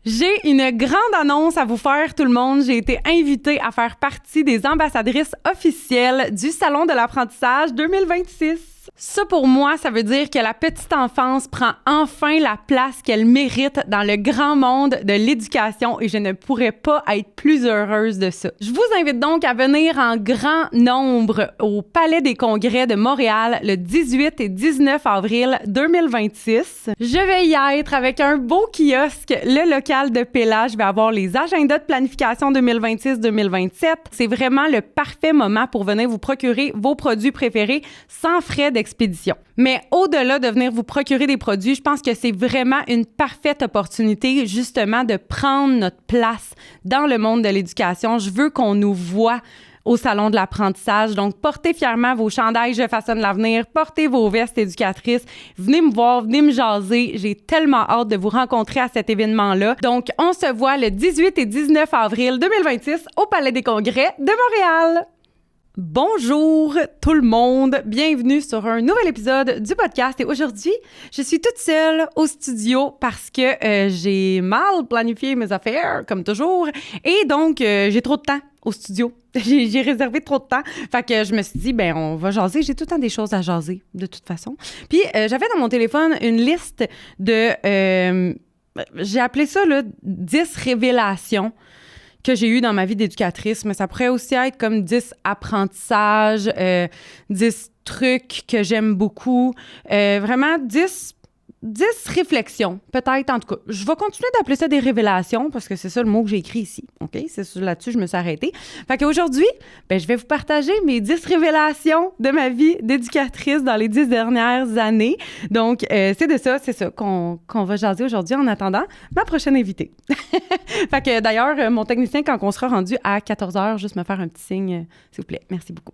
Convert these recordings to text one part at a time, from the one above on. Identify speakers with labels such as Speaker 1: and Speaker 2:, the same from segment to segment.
Speaker 1: J'ai une grande annonce à vous faire, tout le monde. J'ai été invitée à faire partie des ambassadrices officielles du Salon de l'apprentissage 2026. Ça, pour moi, ça veut dire que la petite enfance prend enfin la place qu'elle mérite dans le grand monde de l'éducation et je ne pourrais pas être plus heureuse de ça. Je vous invite donc à venir en grand nombre au Palais des Congrès de Montréal le 18 et 19 avril 2026. Je vais y être avec un beau kiosque, le local de Pella. Je vais avoir les agendas de planification 2026-2027. C'est vraiment le parfait moment pour venir vous procurer vos produits préférés sans frais d'expédition. Mais au-delà de venir vous procurer des produits, je pense que c'est vraiment une parfaite opportunité justement de prendre notre place dans le monde de l'éducation. Je veux qu'on nous voit au Salon de l'apprentissage. Donc, portez fièrement vos chandails Je façonne l'avenir, portez vos vestes éducatrices, venez me voir, venez me jaser. J'ai tellement hâte de vous rencontrer à cet événement-là. Donc, on se voit le 18 et 19 avril 2026 au Palais des Congrès de Montréal. Bonjour tout le monde, bienvenue sur un nouvel épisode du podcast et aujourd'hui, je suis toute seule au studio parce que j'ai mal planifié mes affaires comme toujours et donc j'ai trop de temps au studio. J'ai réservé trop de temps. Fait que je me suis dit, on va jaser. J'ai tout le temps des choses à jaser, de toute façon. Puis, j'avais dans mon téléphone une liste de... j'ai appelé ça, 10 révélations que j'ai eues dans ma vie d'éducatrice. Mais ça pourrait aussi être comme 10 apprentissages, 10 trucs que j'aime beaucoup. Vraiment, 10 réflexions, peut-être, en tout cas. Je vais continuer d'appeler ça des révélations parce que c'est ça le mot que j'ai écrit ici, OK? C'est là-dessus que je me suis arrêtée. Fait qu'aujourd'hui, je vais vous partager mes 10 révélations de ma vie d'éducatrice dans les 10 dernières années. Donc, c'est ça qu'on va jaser aujourd'hui en attendant ma prochaine invitée. Fait que d'ailleurs, mon technicien, quand on sera rendu à 14h, juste me faire un petit signe, s'il vous plaît. Merci beaucoup.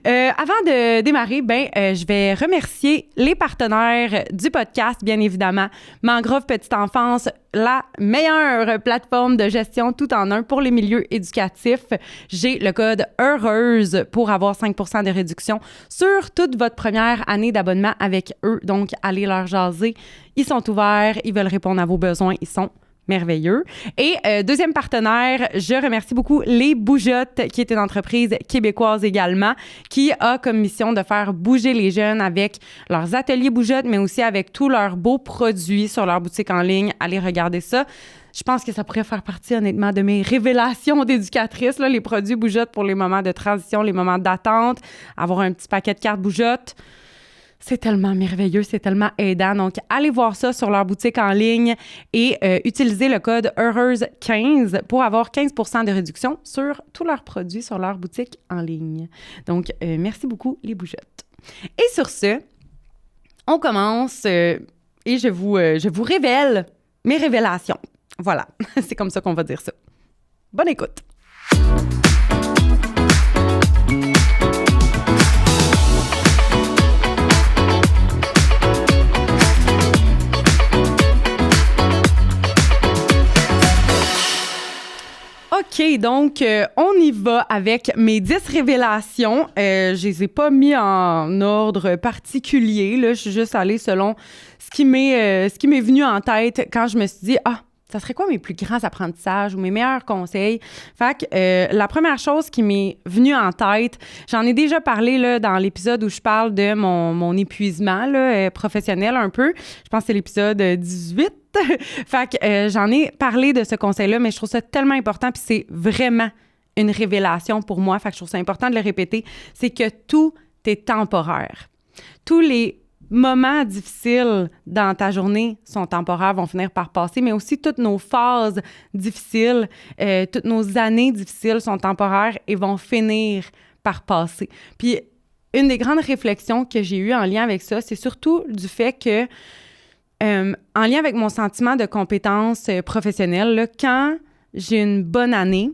Speaker 1: Avant de démarrer, je vais remercier les partenaires du podcast, bien évidemment. Mangrove Petite Enfance, la meilleure plateforme de gestion tout en un pour les milieux éducatifs. J'ai le code HEUREUSE pour avoir 5% de réduction sur toute votre première année d'abonnement avec eux. Donc, allez leur jaser. Ils sont ouverts, ils veulent répondre à vos besoins, ils sont merveilleux. Et deuxième partenaire, je remercie beaucoup Les Bougeottes, qui est une entreprise québécoise également, qui a comme mission de faire bouger les jeunes avec leurs ateliers Bougeottes, mais aussi avec tous leurs beaux produits sur leur boutique en ligne. Allez regarder ça. Je pense que ça pourrait faire partie, honnêtement, de mes révélations d'éducatrice, les produits Bougeottes pour les moments de transition, les moments d'attente, avoir un petit paquet de cartes Bougeottes. C'est tellement merveilleux, c'est tellement aidant. Donc, allez voir ça sur leur boutique en ligne et utilisez le code HEUREUSE15 pour avoir 15% de réduction sur tous leurs produits sur leur boutique en ligne. Donc, merci beaucoup, les Bougeottes. Et sur ce, on commence et je vous révèle mes révélations. Voilà, c'est comme ça qu'on va dire ça. Bonne écoute! OK, donc on y va avec mes 10 révélations. Je les ai pas mis en ordre particulier, là. Je suis juste allée selon ce qui m'est venu en tête quand je me suis dit « Ah, ça serait quoi mes plus grands apprentissages ou mes meilleurs conseils? » Fait que la première chose qui m'est venue en tête, j'en ai déjà parlé là, dans l'épisode où je parle de mon épuisement là, professionnel un peu. Je pense que c'est l'épisode 18. Fait que j'en ai parlé de ce conseil-là, mais je trouve ça tellement important, puis c'est vraiment une révélation pour moi. Fait que je trouve ça important de le répéter. C'est que tout est temporaire. Tous les moments difficiles dans ta journée sont temporaires, vont finir par passer, mais aussi toutes nos phases difficiles, toutes nos années difficiles sont temporaires et vont finir par passer. Puis, une des grandes réflexions que j'ai eues en lien avec ça, c'est surtout du fait que, en lien avec mon sentiment de compétence professionnelle, là, quand j'ai une bonne année,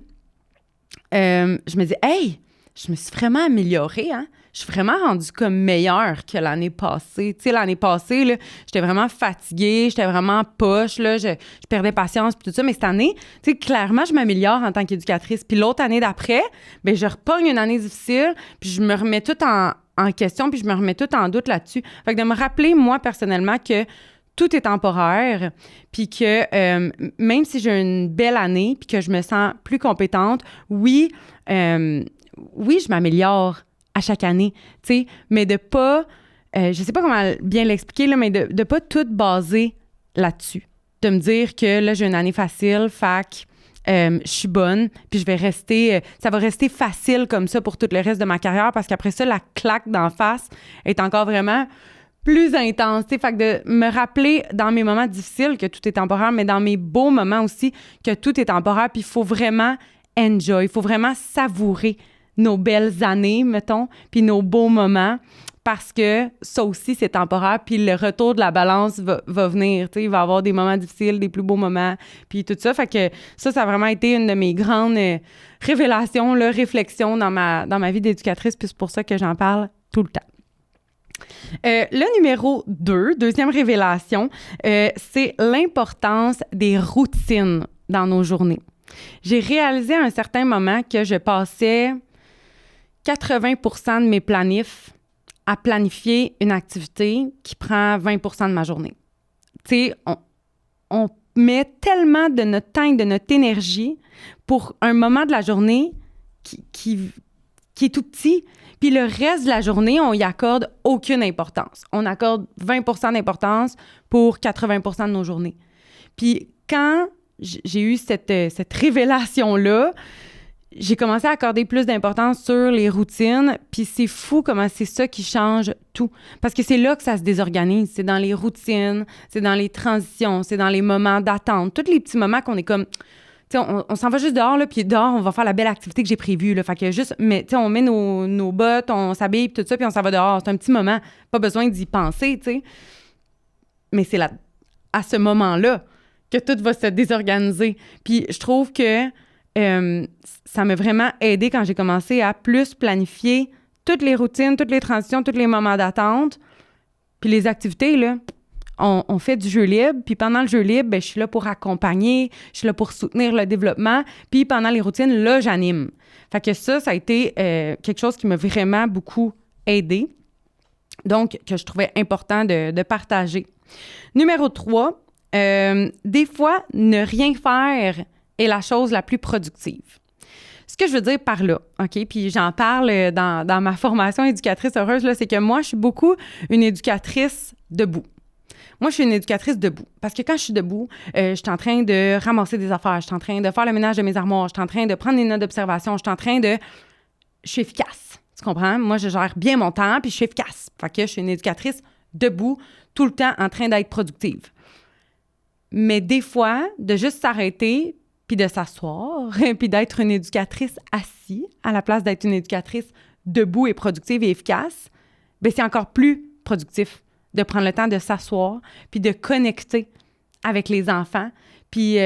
Speaker 1: je me dis « Hey, je me suis vraiment améliorée, hein? Je suis vraiment rendue comme meilleure que l'année passée. » Tu sais, l'année passée, là, j'étais vraiment fatiguée, j'étais vraiment poche, là, je perdais patience puis tout ça. Mais cette année, tu sais, clairement, je m'améliore en tant qu'éducatrice. Puis l'autre année d'après, je repogne une année difficile, puis je me remets tout en question, puis je me remets tout en doute là-dessus. Fait que de me rappeler, moi, personnellement, que tout est temporaire, puis que même si j'ai une belle année, puis que je me sens plus compétente, oui, je m'améliore à chaque année, tu sais, mais de pas, je sais pas comment bien l'expliquer, là, mais de pas tout baser là-dessus. De me dire que là, j'ai une année facile, fac, je suis bonne, puis je vais rester, ça va rester facile comme ça pour tout le reste de ma carrière, parce qu'après ça, la claque d'en face est encore vraiment plus intense, tu sais, fait que de me rappeler dans mes moments difficiles que tout est temporaire, mais dans mes beaux moments aussi que tout est temporaire, puis il faut vraiment enjoy, il faut vraiment savourer nos belles années, mettons, puis nos beaux moments, parce que ça aussi, c'est temporaire, puis le retour de la balance va venir, tu sais, il va y avoir des moments difficiles, des plus beaux moments, puis tout ça, fait que ça a vraiment été une de mes grandes révélations, là, réflexions dans ma vie d'éducatrice, puis c'est pour ça que j'en parle tout le temps. Le numéro 2, deuxième révélation, c'est l'importance des routines dans nos journées. J'ai réalisé à un certain moment que je passais 80% de mes planifs à planifier une activité qui prend 20% de ma journée. Tu sais, on met tellement de notre temps et de notre énergie pour un moment de la journée qui est tout petit. Puis le reste de la journée, on y accorde aucune importance. On accorde 20% d'importance pour 80% de nos journées. Puis quand j'ai eu cette révélation-là, j'ai commencé à accorder plus d'importance sur les routines, puis c'est fou comment c'est ça qui change tout. Parce que c'est là que ça se désorganise. C'est dans les routines, c'est dans les transitions, c'est dans les moments d'attente. Tous les petits moments qu'on est comme... Tu sais, on s'en va juste dehors, là, puis dehors, on va faire la belle activité que j'ai prévue, là. Fait que juste... Mais, tu sais, on met nos bottes, on s'habille, puis tout ça, puis on s'en va dehors. C'est un petit moment. Pas besoin d'y penser, tu sais. Mais c'est là, à ce moment-là que tout va se désorganiser. Puis je trouve que ça m'a vraiment aidé quand j'ai commencé à plus planifier toutes les routines, toutes les transitions, tous les moments d'attente. Puis les activités, là, on fait du jeu libre. Puis pendant le jeu libre, ben, je suis là pour accompagner, je suis là pour soutenir le développement. Puis pendant les routines, là, j'anime. Fait que ça a été quelque chose qui m'a vraiment beaucoup aidé. Donc, que je trouvais important de partager. Numéro 3, des fois, ne rien faire est la chose la plus productive. Ce que je veux dire par là, OK, puis j'en parle dans ma formation éducatrice heureuse, là, c'est que moi, je suis beaucoup une éducatrice debout. Moi, je suis une éducatrice debout. Parce que quand je suis debout, je suis en train de ramasser des affaires, je suis en train de faire le ménage de mes armoires, je suis en train de prendre des notes d'observation, je suis en train de... Je suis efficace, tu comprends? Moi, je gère bien mon temps, puis je suis efficace. Fait que je suis une éducatrice debout, tout le temps en train d'être productive. Mais des fois, de juste s'arrêter, puis de s'asseoir, puis d'être une éducatrice assise à la place d'être une éducatrice debout et productive et efficace, bien, c'est encore plus productif de prendre le temps de s'asseoir puis de connecter avec les enfants. Puis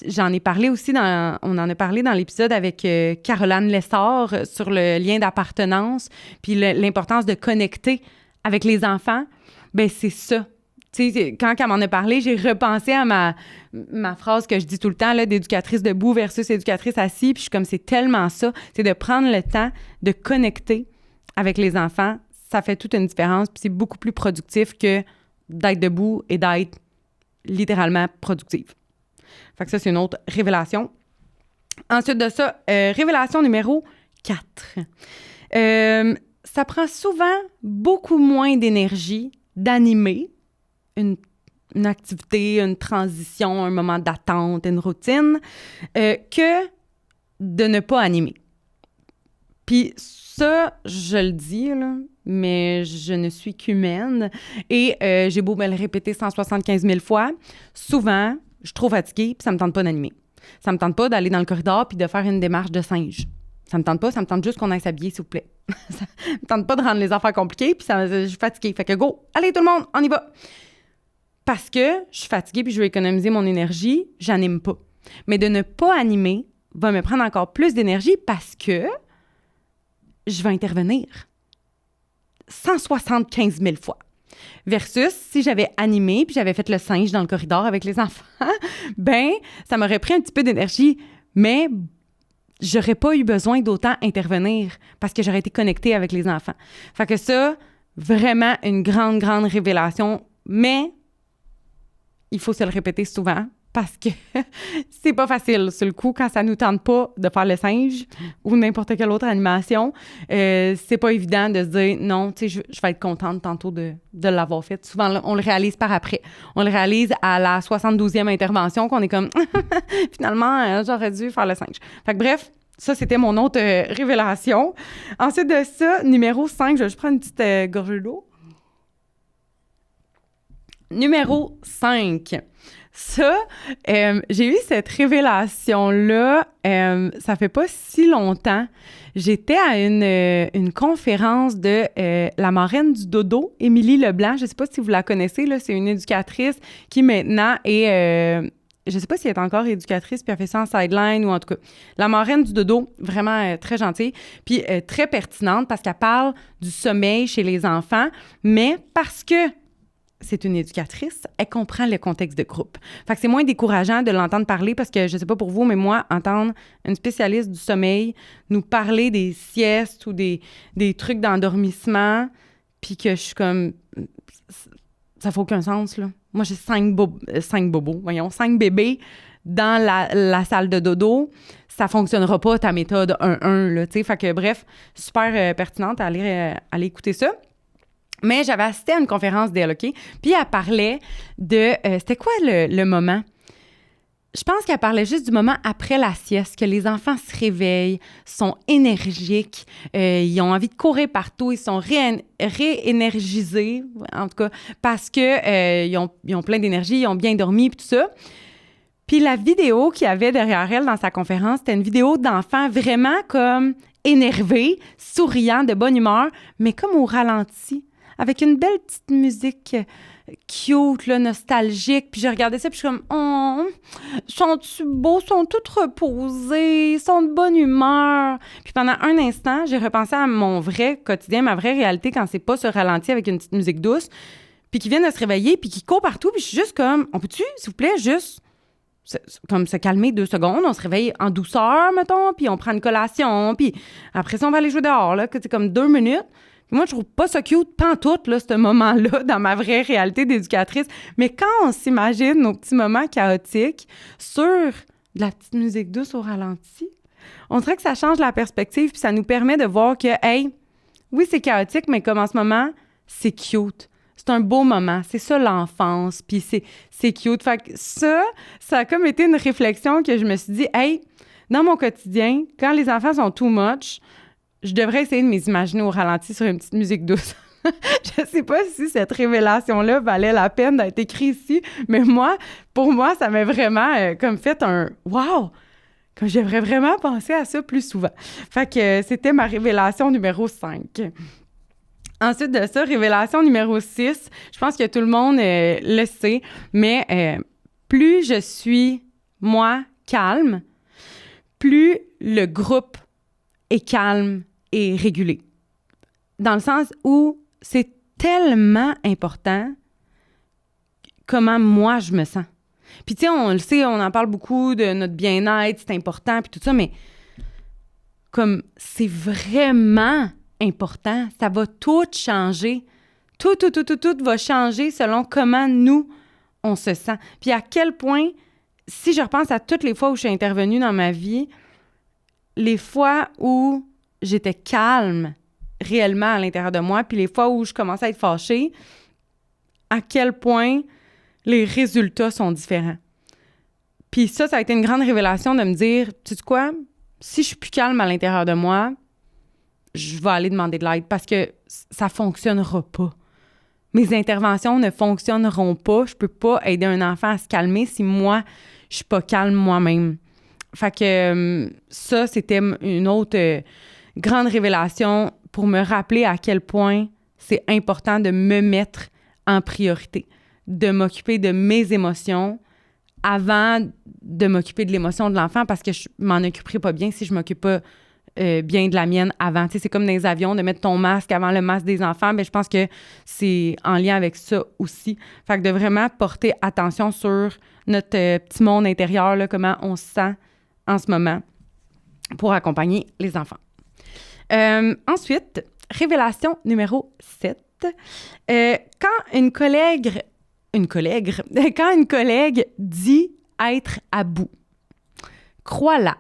Speaker 1: j'en ai parlé aussi, on en a parlé dans l'épisode avec Caroline Lessard sur le lien d'appartenance puis l'importance de connecter avec les enfants. Bien, c'est ça. Tu sais, quand elle m'en a parlé, j'ai repensé à ma phrase que je dis tout le temps, là, d'éducatrice debout versus éducatrice assise. Puis je suis comme, c'est tellement ça. C'est de prendre le temps de connecter avec les enfants. Ça fait toute une différence. Puis c'est beaucoup plus productif que d'être debout et d'être littéralement productive. Fait que ça, c'est une autre révélation. Ensuite de ça, révélation numéro 4. Ça prend souvent beaucoup moins d'énergie d'animer une activité, une transition, un moment d'attente, une routine, que de ne pas animer. Puis ça, je le dis, là, mais je ne suis qu'humaine et j'ai beau me le répéter 175 000 fois, souvent, je suis trop fatiguée puis ça me tente pas d'animer. Ça me tente pas d'aller dans le corridor puis de faire une démarche de singe. Ça me tente pas, ça me tente juste qu'on aille s'habiller, s'il vous plaît. Ça me tente pas de rendre les affaires compliquées puis je suis fatiguée. Fait que go, allez tout le monde, on y va! Parce que je suis fatiguée puis je veux économiser mon énergie, j'anime pas. Mais de ne pas animer va me prendre encore plus d'énergie parce que je vais intervenir 175 000 fois. Versus si j'avais animé puis j'avais fait le singe dans le corridor avec les enfants, ben ça m'aurait pris un petit peu d'énergie, mais j'aurais pas eu besoin d'autant intervenir parce que j'aurais été connectée avec les enfants. Fait que ça, vraiment une grande, grande révélation, mais il faut se le répéter souvent parce que c'est pas facile. Sur le coup, quand ça nous tente pas de faire le singe ou n'importe quelle autre animation, c'est pas évident de se dire non, tu sais, je vais être contente tantôt de l'avoir fait. Souvent, on le réalise par après. On le réalise à la 72e intervention qu'on est comme finalement, j'aurais dû faire le singe. Fait que bref, ça, c'était mon autre révélation. Ensuite de ça, numéro 5, je vais juste prendre une petite gorgée d'eau. Numéro 5. Ça, j'ai eu cette révélation-là, ça fait pas si longtemps. J'étais à une conférence de la marraine du dodo, Émilie Leblanc. Je sais pas si vous la connaissez, là, c'est une éducatrice qui maintenant est... je sais pas si elle est encore éducatrice, puis elle fait ça en sideline ou en tout cas. La marraine du dodo, vraiment très gentille, puis très pertinente parce qu'elle parle du sommeil chez les enfants, mais parce que c'est une éducatrice, elle comprend le contexte de groupe. Fait que c'est moins décourageant de l'entendre parler parce que, je sais pas pour vous, mais moi, entendre une spécialiste du sommeil nous parler des siestes ou des trucs d'endormissement, puis que je suis comme... Ça fait aucun sens, là. Moi, j'ai 5 bébés dans la salle de dodo. Ça fonctionnera pas, ta méthode 1-1, là, tu sais. Fait que, bref, super pertinente à aller écouter ça. Mais j'avais assisté à une conférence d'elle, OK? Puis elle parlait de... c'était quoi le moment? Je pense qu'elle parlait juste du moment après la sieste, que les enfants se réveillent, sont énergiques, ils ont envie de courir partout, ils sont réénergisés, en tout cas, parce que ils ont plein d'énergie, ils ont bien dormi, puis tout ça. Puis la vidéo qu'il y avait derrière elle dans sa conférence, c'était une vidéo d'enfants vraiment comme énervés, souriants, de bonne humeur, mais comme au ralenti, avec une belle petite musique cute, là, nostalgique. Puis je regardais ça, puis je suis comme, oh, sont-tu beaux, sont tous reposés, sont de bonne humeur. Puis pendant un instant, j'ai repensé à mon vrai quotidien, ma vraie réalité quand c'est pas ce ralenti avec une petite musique douce, puis qui viennent de se réveiller, puis qui courent partout, puis je suis juste comme, on peut-tu, s'il vous plaît, juste comme se calmer 2 secondes, on se réveille en douceur, mettons, puis on prend une collation, puis après ça, on va aller jouer dehors, là, que c'est comme 2 minutes. Moi, je trouve pas ça cute pantoute, là, ce moment-là, dans ma vraie réalité d'éducatrice. Mais quand on s'imagine nos petits moments chaotiques sur de la petite musique douce au ralenti, on dirait que ça change la perspective puis ça nous permet de voir que, hey, oui, c'est chaotique, mais comme en ce moment, c'est cute. C'est un beau moment. C'est ça, l'enfance, puis c'est cute. Fait que ça a comme été une réflexion que je me suis dit, hey, dans mon quotidien, quand les enfants sont too much, je devrais essayer de m'imaginer au ralenti sur une petite musique douce. Je sais pas si cette révélation-là valait la peine d'être écrite ici, mais pour moi, ça m'a vraiment comme fait un « wow ». Comme j'aimerais vraiment penser à ça plus souvent. Fait que c'était ma révélation numéro 5. Ensuite de ça, révélation numéro 6, je pense que tout le monde le sait, mais plus je suis, moi, calme, plus le groupe est calme et régulé. Dans le sens où c'est tellement important comment moi je me sens. Puis tu sais, on le sait, on en parle beaucoup de notre bien-être, c'est important, puis tout ça, mais comme c'est vraiment important, ça va tout changer. Tout va changer selon comment nous, on se sent. Puis à quel point, si je repense à toutes les fois où je suis intervenue dans ma vie, les fois où j'étais calme réellement à l'intérieur de moi, puis les fois où je commençais à être fâchée, à quel point les résultats sont différents. Puis ça a été une grande révélation de me dire, tu sais quoi, si je suis plus calme à l'intérieur de moi, je vais aller demander de l'aide parce que ça fonctionnera pas. Mes interventions ne fonctionneront pas. Je peux pas aider un enfant à se calmer si moi, je suis pas calme moi-même. Fait que ça, c'était une autre grande révélation pour me rappeler à quel point c'est important de me mettre en priorité, de m'occuper de mes émotions avant de m'occuper de l'émotion de l'enfant parce que je m'en occuperai pas bien si je m'occupe pas bien de la mienne avant. Tu sais, c'est comme dans les avions, de mettre ton masque avant le masque des enfants. Bien, je pense que c'est en lien avec ça aussi. Fait que de vraiment porter attention sur notre petit monde intérieur, là, comment on se sent en ce moment pour accompagner les enfants. Ensuite, révélation numéro 7. Quand une collègue quand une collègue dit être à bout, crois-la,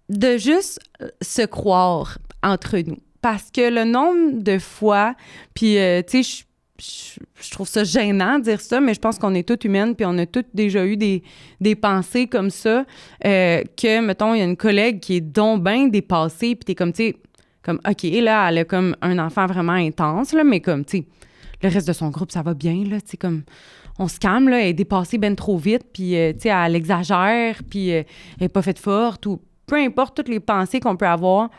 Speaker 1: de juste se croire entre nous. Parce que le nombre de fois, puis tu sais, je trouve ça gênant de dire ça, mais je pense qu'on est toutes humaines, puis on a toutes déjà eu des pensées comme ça, que, mettons, il y a une collègue qui est donc bien dépassée, puis t'es comme, tu sais, comme, OK, là, elle a comme un enfant vraiment intense, là, mais comme, tu sais, le reste de son groupe, ça va bien, là, tu sais, comme, on se calme, là, elle est dépassée bien trop vite, puis, tu sais, elle exagère, puis elle n'est pas faite forte, ou peu importe toutes les pensées qu'on peut avoir,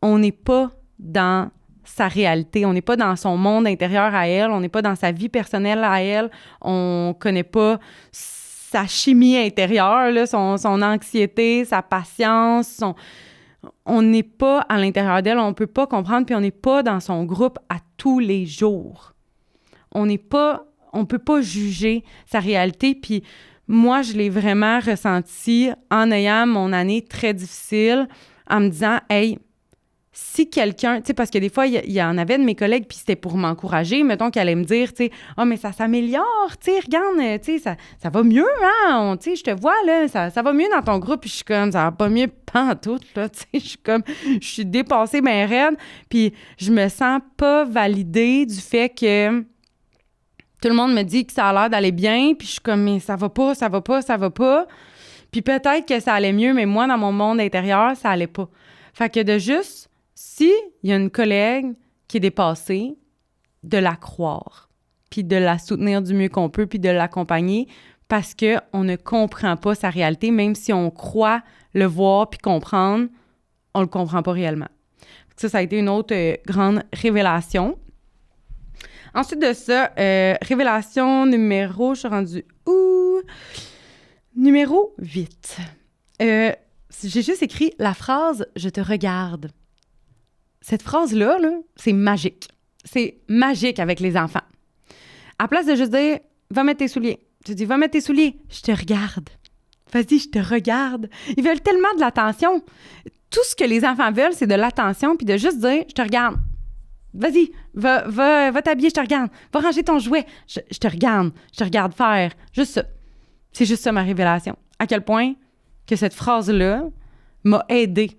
Speaker 1: on n'est pas dans sa réalité, on n'est pas dans son monde intérieur à elle, on n'est pas dans sa vie personnelle à elle, on connaît pas sa chimie intérieure, là, son anxiété, sa patience, on n'est pas à l'intérieur d'elle, on peut pas comprendre, puis on n'est pas dans son groupe à tous les jours. On peut pas juger sa réalité, puis moi, je l'ai vraiment ressenti en ayant mon année très difficile, en me disant, hey, si quelqu'un, tu sais, parce que des fois, il y en avait de mes collègues, puis c'était pour m'encourager, mettons qu'elle allait me dire, tu sais, « Ah, mais ça s'améliore, tu sais, regarde, tu sais, ça va mieux, hein, tu sais, je te vois, là, ça va mieux dans ton groupe. » Puis je suis comme, ça va pas mieux pantoute, là, tu sais, je suis dépassée bien raide, puis je me sens pas validée du fait que tout le monde me dit que ça a l'air d'aller bien, puis je suis comme, mais ça va pas. Puis peut-être que ça allait mieux, mais moi, dans mon monde intérieur, ça allait pas. Fait que de juste, si il y a une collègue qui est dépassée, de la croire, puis de la soutenir du mieux qu'on peut, puis de l'accompagner, parce qu'on ne comprend pas sa réalité, même si on croit le voir puis comprendre, on le comprend pas réellement. Ça a été une autre grande révélation. Ensuite de ça, révélation numéro, je suis rendue où? Numéro 8. J'ai juste écrit la phrase « Je te regarde ». Cette phrase-là, là, c'est magique. C'est magique avec les enfants. À place de juste dire « Va mettre tes souliers », tu dis « Va mettre tes souliers », je te regarde. Vas-y, je te regarde. Ils veulent tellement de l'attention. Tout ce que les enfants veulent, c'est de l'attention, puis de juste dire « Je te regarde ». Vas-y, va t'habiller, je te regarde. Va ranger ton jouet, je te regarde faire. Juste ça. C'est juste ça ma révélation. À quel point que cette phrase-là m'a aidée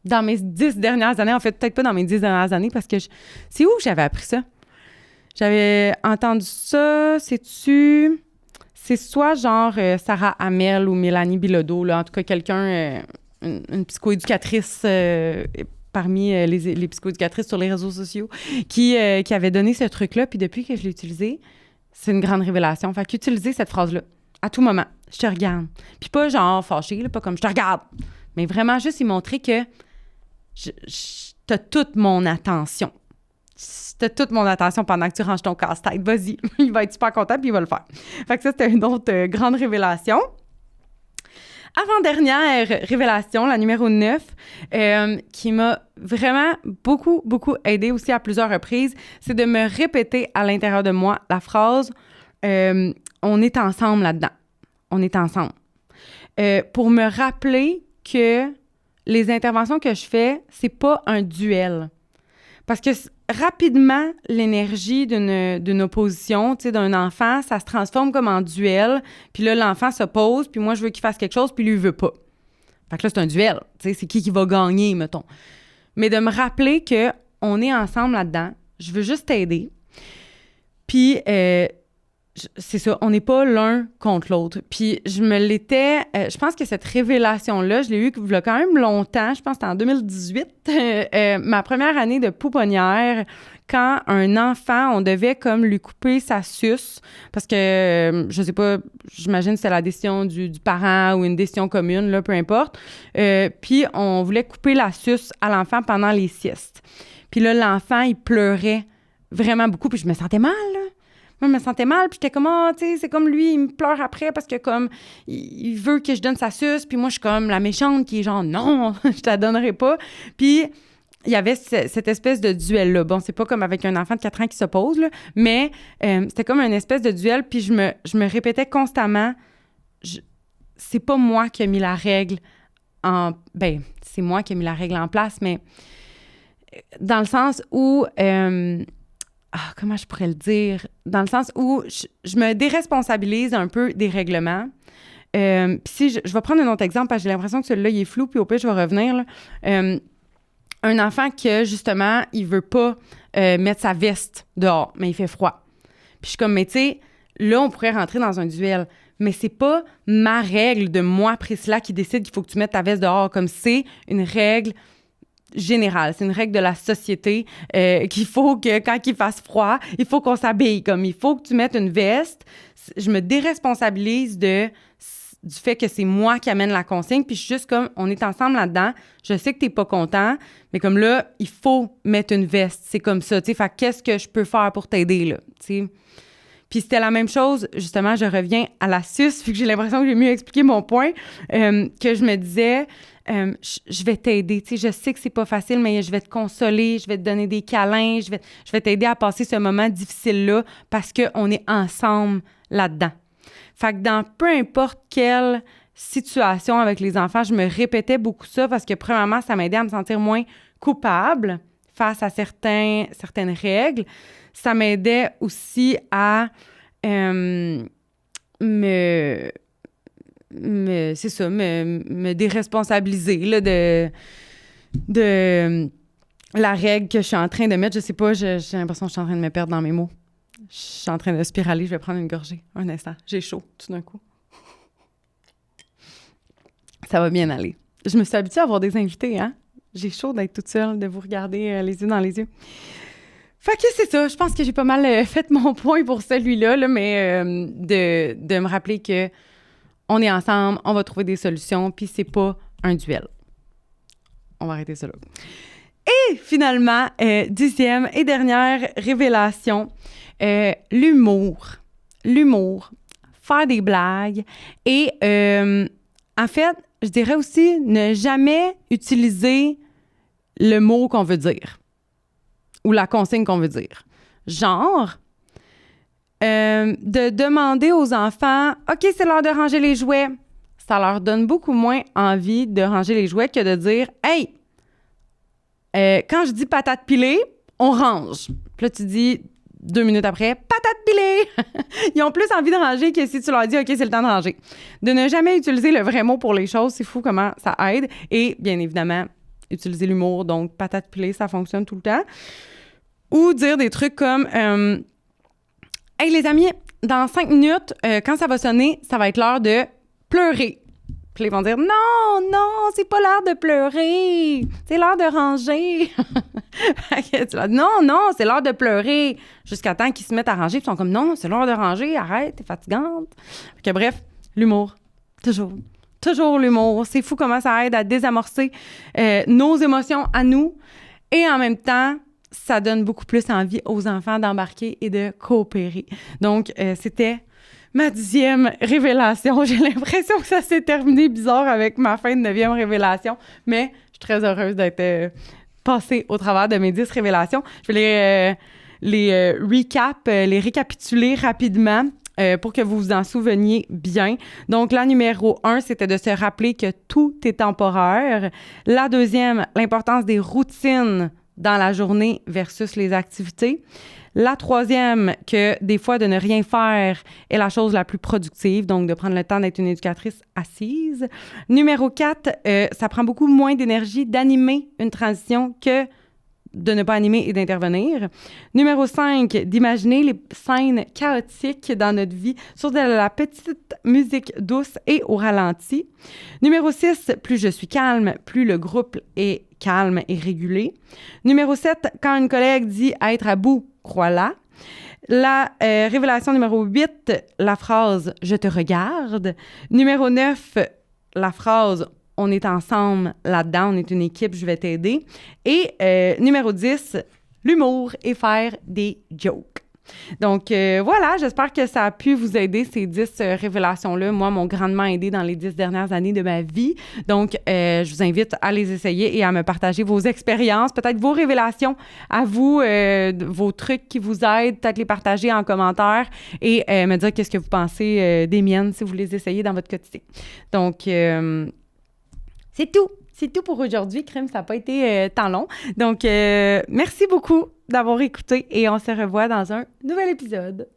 Speaker 1: dans mes 10 dernières années. En fait, peut-être pas dans mes 10 dernières années, parce que c'est où j'avais appris ça? J'avais entendu ça, c'est soit genre Sarah Hamel ou Mélanie Bilodeau, là, en tout cas quelqu'un, une psychoéducatrice parmi les psychoéducatrices sur les réseaux sociaux qui avait donné ce truc-là, puis depuis que je l'ai utilisé, c'est une grande révélation. Fait qu'utiliser cette phrase-là, à tout moment, je te regarde. Puis pas genre fâché, là, pas comme je te regarde, mais vraiment juste y montrer que t'as toute mon attention. T'as toute mon attention pendant que tu ranges ton casse-tête. Vas-y, il va être super content puis il va le faire. Fait que ça, c'était une autre grande révélation. Avant-dernière révélation, la numéro 9, qui m'a vraiment beaucoup, beaucoup aidée aussi à plusieurs reprises, c'est de me répéter à l'intérieur de moi la phrase « On est ensemble là-dedans. On est ensemble. » Pour me rappeler que les interventions que je fais, c'est pas un duel. Parce que rapidement, l'énergie d'une opposition, tu sais, d'un enfant, ça se transforme comme en duel. Puis là, l'enfant s'oppose, puis moi, je veux qu'il fasse quelque chose, puis lui, il veut pas. Fait que là, c'est un duel. Tu sais, c'est qui va gagner, mettons. Mais de me rappeler qu'on est ensemble là-dedans, je veux juste t'aider. Puis, c'est ça, on n'est pas l'un contre l'autre. Puis je me l'étais... je pense que cette révélation-là, je l'ai eue il y a quand même longtemps, je pense que c'était en 2018, ma première année de pouponnière, quand un enfant, on devait comme lui couper sa suce, parce que, je sais pas, j'imagine que c'était la décision du parent ou une décision commune, là, peu importe. Puis on voulait couper la suce à l'enfant pendant les siestes. Puis là, l'enfant, il pleurait vraiment beaucoup, puis je me sentais mal, là. Moi, je me sentais mal, puis j'étais comme, tu sais, c'est comme lui, il me pleure après parce que comme, il veut que je donne sa suce, puis moi, je suis comme la méchante qui est genre, non, je te la donnerai pas. Puis, il y avait cette espèce de duel-là. Bon, c'est pas comme avec un enfant de 4 ans qui s'oppose, là, mais c'était comme une espèce de duel, puis je me répétais constamment, c'est pas moi qui ai mis la règle c'est moi qui ai mis la règle en place, mais dans le sens où... comment je pourrais le dire? Dans le sens où je me déresponsabilise un peu des règlements. Puis si je vais prendre un autre exemple parce que j'ai l'impression que celui-là, il est flou, puis au pire, je vais revenir. Là. Un enfant que, justement, il veut pas mettre sa veste dehors, mais il fait froid. Puis je suis comme, mais tu sais, là, on pourrait rentrer dans un duel. Mais c'est pas ma règle de moi, Priscilla, qui décide qu'il faut que tu mettes ta veste dehors. Comme c'est une règle générale. C'est une règle de la société qu'il faut que, quand il fasse froid, il faut qu'on s'habille. Comme il faut que tu mettes une veste. Je me déresponsabilise du fait que c'est moi qui amène la consigne, puis je suis juste comme, on est ensemble là-dedans, je sais que t'es pas content, mais comme là, il faut mettre une veste, c'est comme ça, tu sais, fait qu'est-ce que je peux faire pour t'aider, là, tu sais. Puis c'était la même chose, justement, je reviens à l'astuce, vu que j'ai l'impression que j'ai mieux expliqué mon point, que je me disais, je vais t'aider, tu sais, je sais que c'est pas facile, mais je vais te consoler, je vais te donner des câlins, je vais t'aider à passer ce moment difficile-là, parce qu'on est ensemble là-dedans. Fait que dans peu importe quelle situation avec les enfants, je me répétais beaucoup ça parce que, premièrement, ça m'aidait à me sentir moins coupable face à certaines règles. Ça m'aidait aussi à me déresponsabiliser là, de la règle que je suis en train de mettre. Je sais pas, j'ai l'impression que je suis en train de me perdre dans mes mots. Je suis en train de spiraler, je vais prendre une gorgée. Un instant, j'ai chaud tout d'un coup. Ça va bien aller. Je me suis habituée à avoir des invités, hein? J'ai chaud d'être toute seule, de vous regarder les yeux dans les yeux. Fait que c'est ça, je pense que j'ai pas mal fait mon point pour celui-là, là, mais de me rappeler que on est ensemble, on va trouver des solutions, puis c'est pas un duel. On va arrêter ça là. Et finalement, 10e et dernière révélation, l'humour. L'humour, faire des blagues et en fait, je dirais aussi ne jamais utiliser le mot qu'on veut dire ou la consigne qu'on veut dire. Genre, de demander aux enfants « OK, c'est l'heure de ranger les jouets ». Ça leur donne beaucoup moins envie de ranger les jouets que de dire « Hey, quand je dis patate pilée, on range. » Puis là, tu dis 2 minutes après, patate pilée! Ils ont plus envie de ranger que si tu leur dis, OK, c'est le temps de ranger. De ne jamais utiliser le vrai mot pour les choses, c'est fou comment ça aide. Et bien évidemment, utiliser l'humour, donc patate pilée, ça fonctionne tout le temps. Ou dire des trucs comme, hey les amis, dans 5 minutes, quand ça va sonner, ça va être l'heure de pleurer. Puis ils vont dire, non, c'est pas l'heure de pleurer, c'est l'heure de ranger. Non, c'est l'heure de pleurer. Jusqu'à temps qu'ils se mettent à ranger, puis ils sont comme, non, c'est l'heure de ranger, arrête, t'es fatigante. Fait que bref, l'humour, toujours l'humour. C'est fou comment ça aide à désamorcer nos émotions à nous. Et en même temps, ça donne beaucoup plus envie aux enfants d'embarquer et de coopérer. Donc, c'était ma 10e révélation. J'ai l'impression que ça s'est terminé bizarre avec ma fin de 9e révélation, mais je suis très heureuse d'être passée au travers de mes 10 révélations. Je vais les récapituler rapidement pour que vous vous en souveniez bien. Donc, la numéro 1, c'était de se rappeler que tout est temporaire. La deuxième, l'importance des routines dans la journée versus les activités. La troisième, que des fois, de ne rien faire est la chose la plus productive, donc de prendre le temps d'être une éducatrice assise. Numéro 4, ça prend beaucoup moins d'énergie d'animer une transition que de ne pas animer et d'intervenir. Numéro 5, d'imaginer les scènes chaotiques dans notre vie sur de la petite musique douce et au ralenti. Numéro 6, plus je suis calme, plus le groupe est calme et régulé. Numéro 7, quand une collègue dit « être à bout », crois-la. La révélation numéro 8, la phrase « je te regarde ». Numéro 9, la phrase « on est ensemble là-dedans, on est une équipe, je vais t'aider ». Et numéro 10, l'humour et faire des jokes. Donc voilà, j'espère que ça a pu vous aider, ces 10 révélations-là. Moi, m'ont grandement aidé dans les 10 dernières années de ma vie. Donc, je vous invite à les essayer et à me partager vos expériences, peut-être vos révélations à vous, vos trucs qui vous aident, peut-être les partager en commentaire et me dire qu'est-ce que vous pensez des miennes si vous les essayez dans votre quotidien. Donc, c'est tout. c'est tout pour aujourd'hui. Crème, ça n'a pas été tant long. Donc, merci beaucoup d'avoir écouté et on se revoit dans un nouvel épisode.